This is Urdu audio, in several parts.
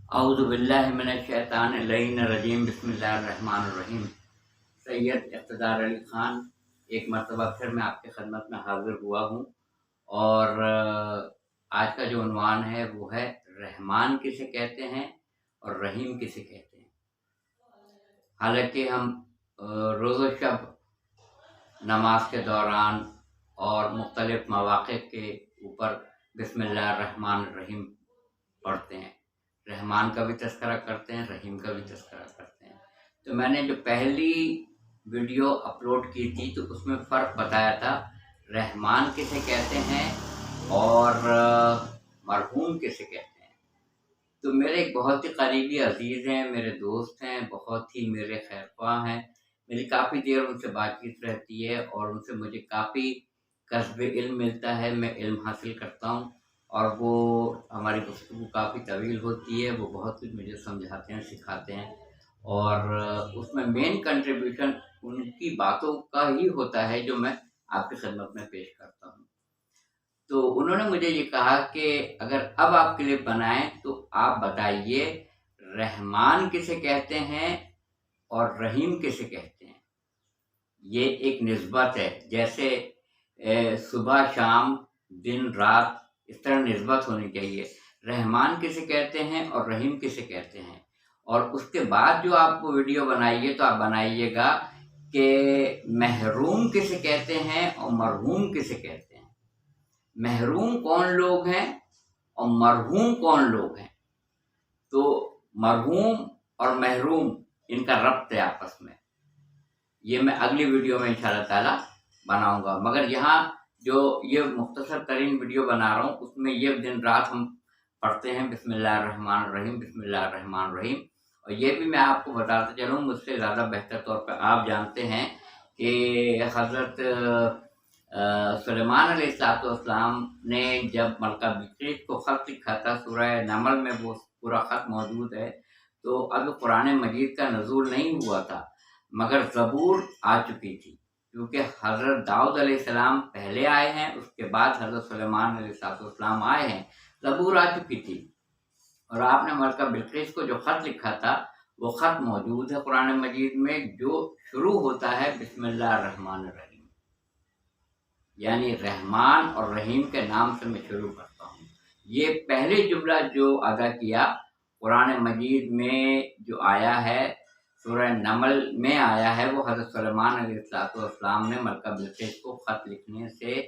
اعوذ باللہ من الشیطان اللعین الرجیم بسم اللہ الرحمن الرحیم۔ سید اقتدار علی خان ایک مرتبہ پھر میں آپ کی خدمت میں حاضر ہوا ہوں، اور آج کا جو عنوان ہے وہ ہے رحمان کسے کہتے ہیں اور رحیم کسے کہتے ہیں۔ حالانکہ ہم روز و شب نماز کے دوران اور مختلف مواقع کے اوپر بسم اللہ الرحمن الرحیم پڑھتے ہیں، رحمان کا بھی تذکرہ کرتے ہیں، رحیم کا بھی تذکرہ کرتے ہیں۔ تو میں نے جو پہلی ویڈیو اپلوڈ کی تھی تو اس میں فرق بتایا تھا رحمان کسے کہتے ہیں اور مرحوم کسے کہتے ہیں۔ تو میرے ایک بہت ہی قریبی عزیز ہیں، میرے دوست ہیں، بہت ہی میرے خیر خواہ ہیں، میری کافی دیر ان سے بات چیت رہتی ہے اور ان سے مجھے کافی کسب علم ملتا ہے، میں علم حاصل کرتا ہوں، اور وہ ہماری گفتگو کافی طویل ہوتی ہے۔ وہ بہت کچھ مجھے سمجھاتے ہیں، سکھاتے ہیں، اور اس میں مین کنٹریبیوشن ان کی باتوں کا ہی ہوتا ہے جو میں آپ کی خدمت میں پیش کرتا ہوں۔ تو انہوں نے مجھے یہ کہا کہ اگر اب آپ کلپ بنائیں تو آپ بتائیے رحمان کسے کہتے ہیں اور رحیم کسے کہتے ہیں۔ یہ ایک نسبت ہے، جیسے صبح شام دن رات اس طرح نسبت ہونی چاہیے۔ رحمان کسے کہتے ہیں اور رحیم کسے کہتے ہیں، اور اس کے بعد جو آپ ویڈیو بنائیے تو آپ بنائیے گا کہ محروم کسے کہتے ہیں اور مرحوم کسے کہتے ہیں۔ محروم کون لوگ ہیں اور مرحوم کون لوگ ہیں۔ تو مرحوم اور محروم ان کا ربط ہے آپس میں، یہ میں اگلی ویڈیو میں انشاءاللہ تعالی بناؤں گا، مگر یہاں جو یہ مختصر ترین ویڈیو بنا رہا ہوں اس میں یہ دن رات ہم پڑھتے ہیں بسم اللہ الرحمن الرحیم، بسم اللہ الرحمن الرحیم۔ اور یہ بھی میں آپ کو بتاتا چلوں، مجھ سے زیادہ بہتر طور پہ آپ جانتے ہیں کہ حضرت سلیمان علیہ السلام نے جب ملکہ بلقیس کو خط لکھا تھا، سورہ نمل میں وہ پورا خط موجود ہے، تو اب قرآن مجید کا نزول نہیں ہوا تھا، مگر زبور آ چکی تھی، کیونکہ حضرت داؤد علیہ السلام پہلے آئے ہیں، اس کے بعد حضرت سلیمان علیہ السلام آئے ہیں، زبور آ چکی تھی، اور آپ نے ملکہ بلقیس کو جو خط لکھا تھا وہ خط موجود ہے قرآن مجید میں، جو شروع ہوتا ہے بسم اللہ الرحمن الرحیم، یعنی رحمان اور رحیم کے نام سے میں شروع کرتا ہوں۔ یہ پہلے جملہ جو ادا کیا قرآن مجید میں جو آیا ہے، سورہ نمل میں آیا ہے، وہ حضرت سلیمان علیہ السلام نے ملکہ بلقیس کو خط لکھنے سے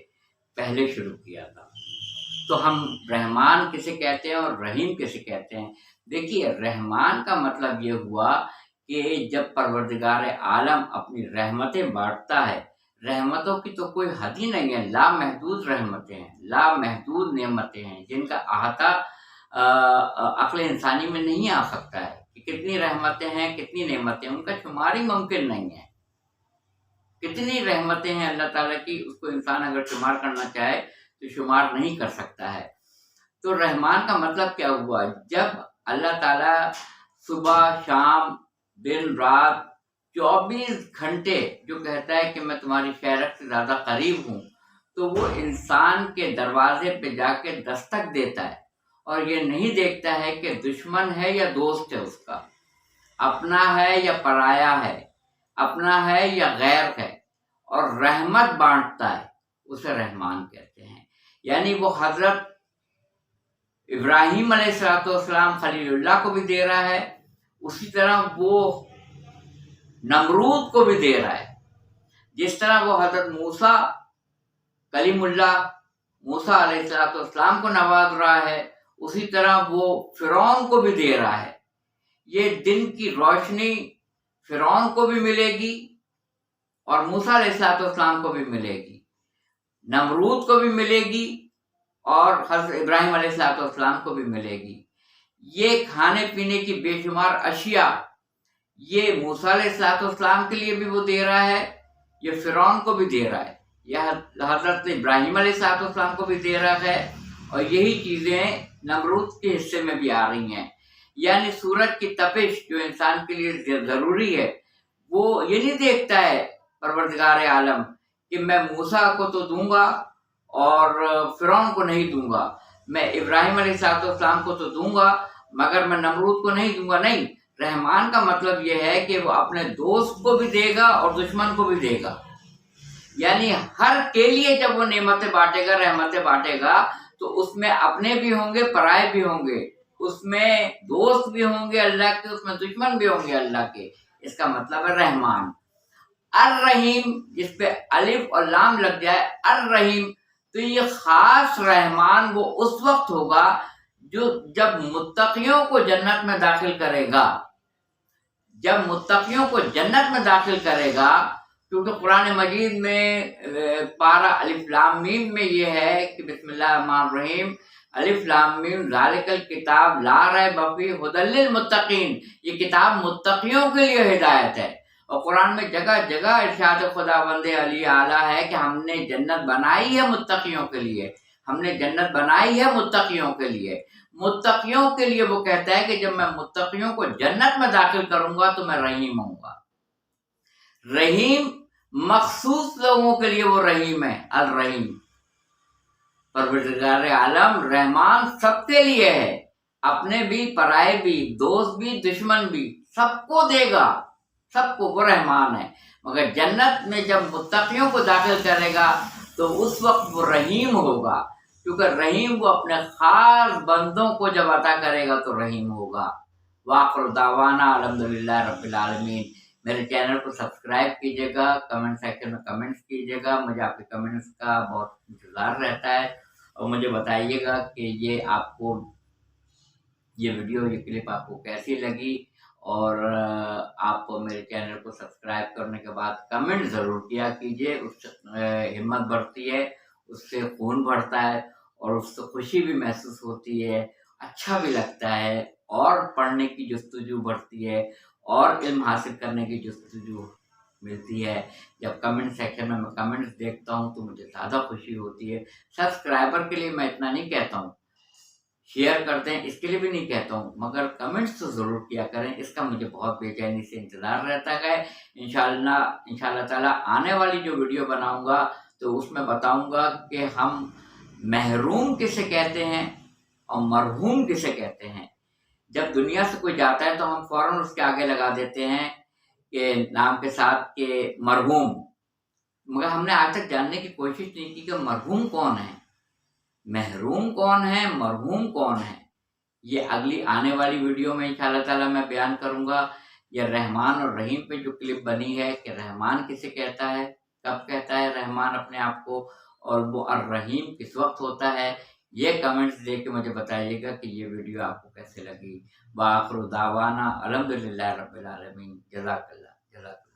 پہلے شروع کیا تھا۔ تو ہم رحمان کسے کہتے ہیں اور رحیم کسے کہتے ہیں۔ دیکھیے، رحمان کا مطلب یہ ہوا کہ جب پروردگار عالم اپنی رحمتیں بانٹتا ہے، رحمتوں کی تو کوئی حد ہی نہیں ہے، لامحدود رحمتیں ہیں، لامحدود نعمتیں ہیں، جن کا احاطہ عقل انسانی میں نہیں آ سکتا ہے کہ کتنی رحمتیں ہیں، کتنی نعمتیں ہیں، ان کا شمار ہی ممکن نہیں ہے۔ کتنی رحمتیں ہیں اللہ تعالیٰ کی، اس کو انسان اگر شمار کرنا چاہے تو شمار نہیں کر سکتا ہے۔ تو رحمان کا مطلب کیا ہوا؟ جب اللہ تعالیٰ صبح شام دن رات 24 گھنٹے جو کہتا ہے کہ میں تمہاری خیرت سے زیادہ قریب ہوں، تو وہ انسان کے دروازے پہ جا کے دستک دیتا ہے، اور یہ نہیں دیکھتا ہے کہ دشمن ہے یا دوست ہے، اس کا اپنا ہے یا پرایا ہے، اپنا ہے یا غیر ہے، اور رحمت بانٹتا ہے، اسے رحمان کہتے ہیں۔ یعنی وہ حضرت ابراہیم علیہ السلام خلیل اللہ کو بھی دے رہا ہے، اسی طرح وہ نمرود کو بھی دے رہا ہے۔ جس طرح وہ حضرت موسیٰ کلیم اللہ موسیٰ علیہ السلام کو نواز رہا ہے، اسی طرح وہ فرعون کو بھی دے رہا ہے۔ یہ دن کی روشنی فرعون کو بھی ملے گی اور موسیٰ علیہ السلام کو بھی ملے گی، نمرود کو بھی ملے گی اور حضرت ابراہیم علیہ السلام کو بھی ملے گی۔ یہ کھانے پینے کی بے شمار اشیاء، یہ موسیٰ علیہ السلام کے لیے بھی وہ دے رہا ہے، یہ فرعون کو بھی دے رہا ہے، یہ حضرت ابراہیم علیہ السلام کو بھی دے رہا ہے، اور یہی چیزیں نمرود کے حصے میں بھی آ رہی ہیں۔ یعنی سورج کی تپش جو انسان کے لیے ضروری ہے، وہ یہ نہیں دیکھتا ہے پروردگار عالم کہ میں موسیٰ کو تو دوں گا اور فرعون کو نہیں دوں گا، میں ابراہیم علیہ السلام کو تو دوں گا مگر میں نمرود کو نہیں دوں گا، نہیں، رحمان کا مطلب یہ ہے کہ وہ اپنے دوست کو بھی دے گا اور دشمن کو بھی دے گا، یعنی ہر کے لیے جب وہ نعمتیں بانٹے گا، رحمتیں بانٹے گا، تو اس میں اپنے بھی ہوں گے، پرائے بھی ہوں گے، اس میں دوست بھی ہوں گے اللہ کے، اس میں دشمن بھی ہوں گے اللہ کے۔ اس کا مطلب ہے رحمان۔ الرحیم، جس پہ الف اور لام لگ جائے، الرحیم، تو یہ خاص رحمان وہ اس وقت ہوگا جب متقیوں کو جنت میں داخل کرے گا، جب متقیوں کو جنت میں داخل کرے گا، کیونکہ قرآن مجید میں پارہ الف لام میم میں یہ ہے کہ بسم اللہ الرحمن الرحیم، الف لام میم ذالک الکتاب لا ریب فیہ ھدی للمتقین، یہ کتاب متقیوں کے لیے ہدایت ہے۔ اور قرآن میں جگہ جگہ ارشاد خداوند علی اعلیٰ ہے کہ ہم نے جنت بنائی ہے متقیوں کے لیے، ہم نے جنت بنائی ہے متقیوں کے لیے۔ متقیوں کے لیے وہ کہتا ہے کہ جب میں متقیوں کو جنت میں داخل کروں گا تو میں رحیم ہوں گا۔ رحیم مخصوص لوگوں کے لیے وہ رحیم ہے، الرحیم۔ پروردگار عالم رحمان سب کے لیے ہے، اپنے بھی، پرائے بھی، دوست بھی، دشمن بھی، سب کو دے گا، سب کو، وہ رحمان ہے۔ مگر جنت میں جب متقیوں کو داخل کرے گا تو اس وقت وہ رحیم ہوگا، کیونکہ رحیم وہ اپنے خاص بندوں کو جب عطا کرے گا تو رحیم ہوگا۔ وآخر دعوانا الحمدللہ رب العالمین۔ میرے چینل کو سبسکرائب کیجیے گا، کمنٹ سیکشن میں کمنٹس کیجیے گا، مجھے آپ کے کمنٹس کا بہت انتظار رہتا ہے، اور مجھے بتائیے گا کہ یہ آپ کو یہ ویڈیو، یہ کلپ آپ کو کیسی لگی، اور آپ میرے چینل کو سبسکرائب کرنے کے بعد کمنٹ ضرور کیا کیجیے، اس سے ہمت بڑھتی ہے، اس سے خون بڑھتا ہے، اور اس سے خوشی بھی محسوس ہوتی ہے، اچھا بھی لگتا ہے، اور پڑھنے کی جستجو بڑھتی ہے، اور علم حاصل کرنے کی جستجو ملتی ہے۔ جب کمنٹ سیکشن میں کمنٹس دیکھتا ہوں تو مجھے زیادہ خوشی ہوتی ہے۔ سبسکرائبر کے لیے میں اتنا نہیں کہتا ہوں، شیئر کرتے ہیں اس کے لیے بھی نہیں کہتا ہوں، مگر کمنٹس تو ضرور کیا کریں، اس کا مجھے بہت بے چینی سے انتظار رہتا ہے۔ انشاءاللہ تعالیٰ آنے والی جو ویڈیو بناؤں گا تو اس میں بتاؤں گا کہ ہم محروم کسے کہتے ہیں اور مرحوم کسے کہتے ہیں۔ جب دنیا سے کوئی جاتا ہے تو ہم فوراً اس کے آگے لگا دیتے ہیں کہ نام کے ساتھ کہ مرحوم، مگر ہم نے آج تک جاننے کی کوشش نہیں کی کہ مرحوم کون ہے، محروم کون ہے، مرحوم کون ہے۔ یہ اگلی آنے والی ویڈیو میں انشاءاللہ تعالیٰ میں بیان کروں گا۔ یہ رحمان اور رحیم پہ جو کلپ بنی ہے کہ رحمان کسے کہتا ہے، کب کہتا ہے رحمان اپنے آپ کو، اور وہ الرحیم کس وقت ہوتا ہے، یہ کمنٹس دے کے مجھے بتائیے گا کہ یہ ویڈیو آپ کو کیسے لگی۔ وآخر دعوانا الحمدللہ رب العالمین۔ جزاک اللہ، جزاک اللہ۔